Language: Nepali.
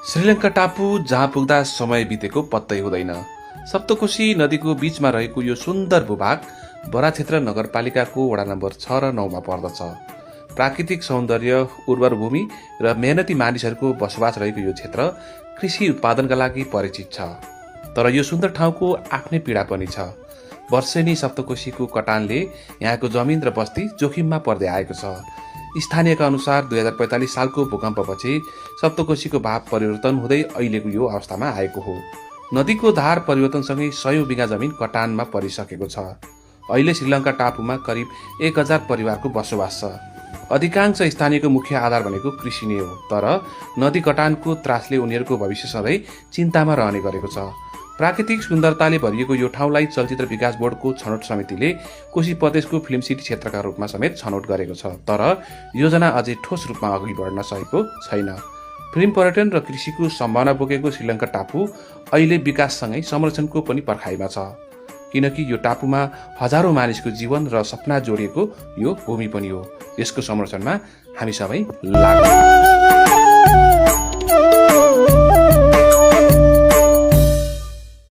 श्रीलङ्का टापु जहाँ पुग्दा समय बितेको पत्तै हुँदैन। सप्तकोशी नदीको बीचमा रहेको यो सुन्दर भूभाग बरा क्षेत्र नगरपालिकाको वडा नम्बर 6 र 9 मा पर्दछ। प्राकृतिक सौन्दर्य, उर्वर भूमि र मेहनती मानिसहरूको बसोबास रहेको यो क्षेत्र कृषि उत्पादनका लागि परिचित छ। तर यो सुन्दर ठाउँको आफ्नै पीडा पनि छ। वर्षेनी सप्तकोशीको कटानले यहाँको जमिन र बस्ती जोखिममा पर्दै आएको छ। स्थानीयका अनुसार 2045 सालको भूकम्पपछि सप्तकोशीको भाव परिवर्तन हुँदै अहिलेको यो अवस्थामा आएको हो। नदीको धार परिवर्तनसँगै 100 बिघा जमिन कटानमा परिसकेको छ। अहिले श्रीलङ्का टापुमा करिब 1000 परिवारको बसोबास छ। अधिकांश स्थानीयको मुख्य आधार भनेको कृषि नै हो। तर नदी कटानको त्रासले उनीहरूको भविष्य सधैँ चिन्तामा रहने गरेको छ। प्राकृतिक सुन्दरताले भरिएको यो ठाउँलाई चलचित्र विकास बोर्डको छनौट समितिले कोशी प्रदेशको फिल्म सिटी क्षेत्रका रूपमा समेत छनौट गरेको छ। तर योजना अझै ठोस रूपमा अघि बढ्न सकेको छैन। फिल्म पर्यटन र कृषिको सम्भावना बोकेको श्रीलङ्का टापु अहिले विकाससँगै संरक्षणको पनि पर्खाइमा छ। किनकि यो टापुमा हजारौं मानिसको जीवन र सपना जोडिएको यो भूमि पनि हो। यसको संरक्षणमा हामी सबै लागू